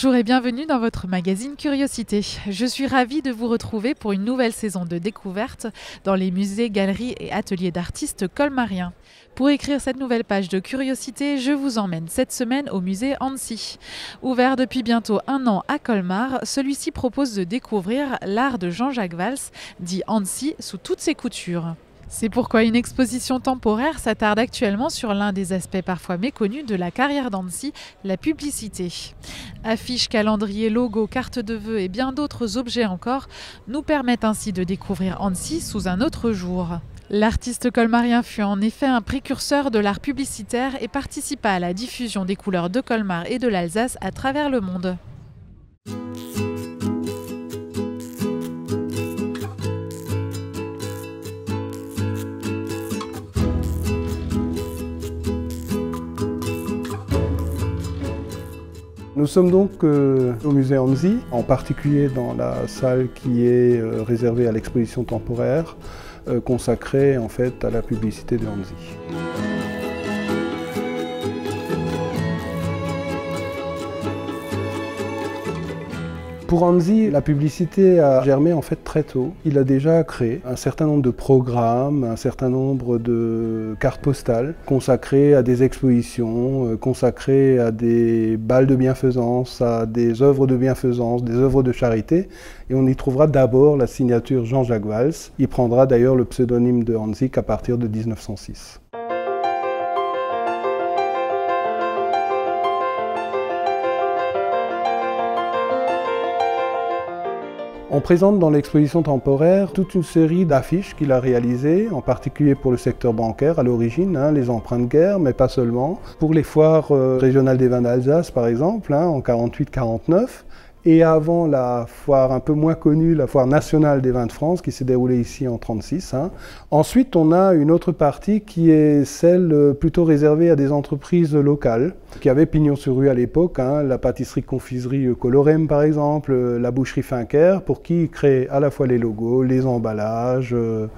Bonjour et bienvenue dans votre magazine Curiosité. Je suis ravie de vous retrouver pour une nouvelle saison de découverte dans les musées, galeries et ateliers d'artistes colmariens. Pour écrire cette nouvelle page de Curiosité, je vous emmène cette semaine au musée Annecy. Ouvert depuis bientôt 1 an à Colmar, celui-ci propose de découvrir l'art de Jean-Jacques Valls, dit Annecy sous toutes ses coutures. C'est pourquoi une exposition temporaire s'attarde actuellement sur l'un des aspects parfois méconnus de la carrière d'Annecy, la publicité. Affiches, calendriers, logos, cartes de vœux et bien d'autres objets encore nous permettent ainsi de découvrir Annecy sous un autre jour. L'artiste colmarien fut en effet un précurseur de l'art publicitaire et participa à la diffusion des couleurs de Colmar et de l'Alsace à travers le monde. Nous sommes donc au musée Annecy, en particulier dans la salle qui est réservée à l'exposition temporaire, consacrée en fait à la publicité de Annecy. Pour Annecy, la publicité a germé en fait très tôt. Il a déjà créé un certain nombre de programmes, un certain nombre de cartes postales consacrées à des expositions, consacrées à des bals de bienfaisance, à des œuvres de bienfaisance, des œuvres de charité. Et on y trouvera d'abord la signature Jean-Jacques Valls. Il prendra d'ailleurs le pseudonyme de Annecy qu'à partir de 1906. On présente dans l'exposition temporaire toute une série d'affiches qu'il a réalisées, en particulier pour le secteur bancaire à l'origine, les emprunts de guerre, mais pas seulement. Pour les foires régionales des vins d'Alsace par exemple, en 48-49. Et avant la foire un peu moins connue, la foire nationale des vins de France, qui s'est déroulée ici en 1936. Ensuite, on a une autre partie qui est celle plutôt réservée à des entreprises locales, qui avaient pignon sur rue à l'époque, la pâtisserie-confiserie Colorem par exemple, la boucherie Fincaire, pour qui il crée à la fois les logos, les emballages,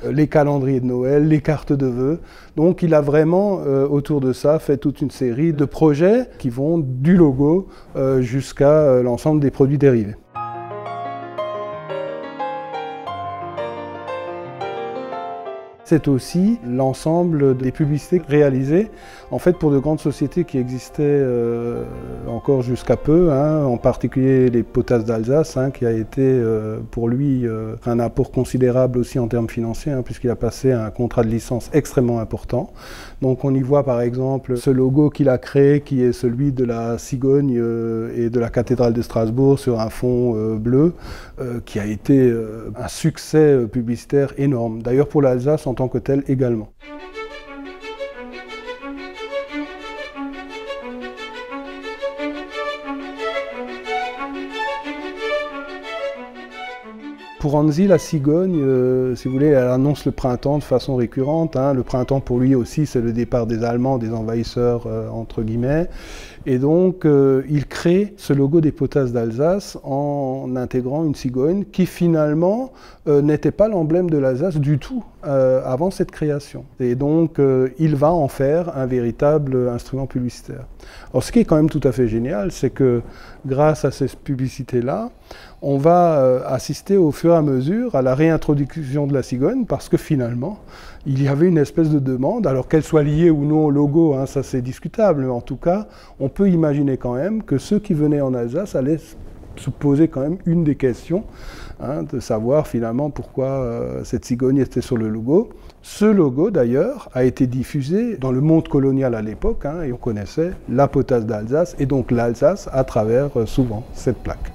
les calendriers de Noël, les cartes de vœux. Donc il a vraiment, autour de ça, fait toute une série de projets qui vont du logo jusqu'à l'ensemble des produits dérivés. C'est aussi l'ensemble des publicités réalisées en fait pour de grandes sociétés qui existaient encore jusqu'à peu, en particulier les Potasses d'Alsace, qui a été pour lui un apport considérable aussi en termes financiers, puisqu'il a passé un contrat de licence extrêmement important. Donc on y voit par exemple ce logo qu'il a créé qui est celui de la cigogne et de la cathédrale de Strasbourg sur un fond bleu, qui a été un succès publicitaire énorme. D'ailleurs pour l'Alsace en tant que tel également. Pour Annecy, la cigogne, si vous voulez, elle annonce le printemps de façon récurrente. Le printemps, pour lui aussi, c'est le départ des Allemands, des envahisseurs, entre guillemets. Et donc, il crée ce logo des Potasses d'Alsace en intégrant une cigogne qui, finalement, n'était pas l'emblème de l'Alsace du tout avant cette création. Et donc, il va en faire un véritable instrument publicitaire. Alors, ce qui est quand même tout à fait génial, c'est que grâce à ces publicités-là, on va assister au fur et à mesure à la réintroduction de la cigogne parce que finalement, il y avait une espèce de demande, alors qu'elle soit liée ou non au logo, ça c'est discutable, mais en tout cas, on peut imaginer quand même que ceux qui venaient en Alsace allaient se poser quand même une des questions, de savoir finalement pourquoi cette cigogne était sur le logo. Ce logo d'ailleurs a été diffusé dans le monde colonial à l'époque, et on connaissait la Potasse d'Alsace et donc l'Alsace à travers souvent cette plaque.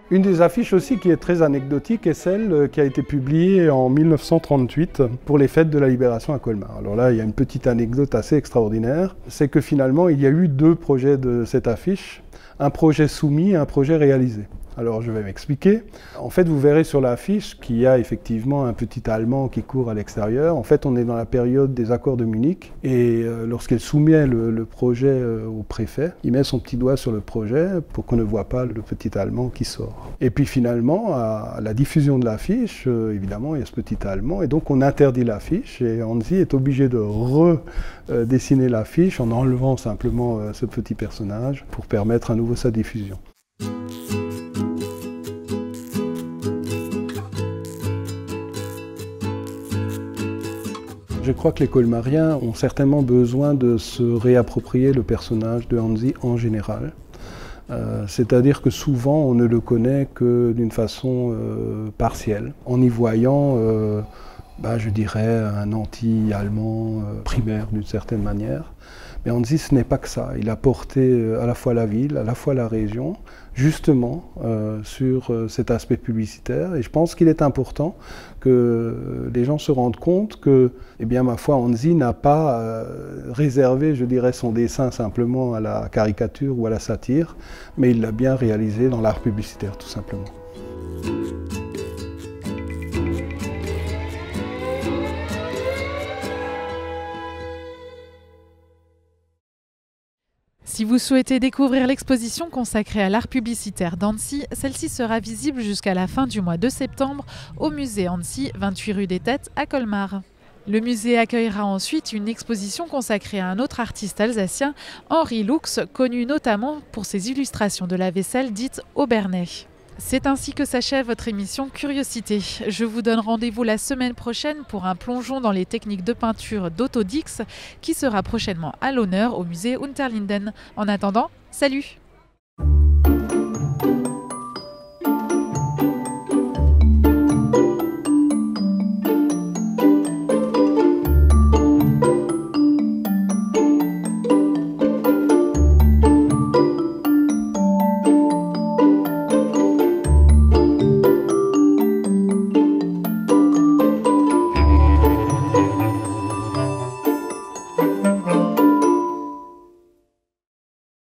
Une des affiches aussi qui est très anecdotique est celle qui a été publiée en 1938 pour les fêtes de la Libération à Colmar. Alors là, il y a une petite anecdote assez extraordinaire, c'est que finalement, il y a eu deux projets de cette affiche, un projet soumis et un projet réalisé. Alors je vais m'expliquer. En fait, vous verrez sur l'affiche qu'il y a effectivement un petit Allemand qui court à l'extérieur. En fait, on est dans la période des accords de Munich et lorsqu'il soumet le projet au préfet, il met son petit doigt sur le projet pour qu'on ne voit pas le petit Allemand qui sort. Et puis finalement, à la diffusion de l'affiche, évidemment, il y a ce petit Allemand et donc on interdit l'affiche et Hansi est obligé de redessiner l'affiche en enlevant simplement ce petit personnage pour permettre à nouveau sa diffusion. Je crois que les colmariens ont certainement besoin de se réapproprier le personnage de Hansi en général. C'est-à-dire que souvent on ne le connaît que d'une façon partielle, en y voyant, je dirais, un anti-allemand primaire d'une certaine manière. Mais Hansi, ce n'est pas que ça. Il a porté à la fois la ville, à la fois la région, justement sur cet aspect publicitaire. Et je pense qu'il est important que les gens se rendent compte que, ma foi, Hansi n'a pas réservé, je dirais, son dessin simplement à la caricature ou à la satire, mais il l'a bien réalisé dans l'art publicitaire, tout simplement. Si vous souhaitez découvrir l'exposition consacrée à l'art publicitaire d'Hansi, celle-ci sera visible jusqu'à la fin du mois de septembre au musée Hansi, 28 rue des Têtes à Colmar. Le musée accueillera ensuite une exposition consacrée à un autre artiste alsacien, Henri Lux, connu notamment pour ses illustrations de la vaisselle dite Aubernais. C'est ainsi que s'achève votre émission Curiosité. Je vous donne rendez-vous la semaine prochaine pour un plongeon dans les techniques de peinture d'Otto Dix qui sera prochainement à l'honneur au musée Unterlinden. En attendant, salut!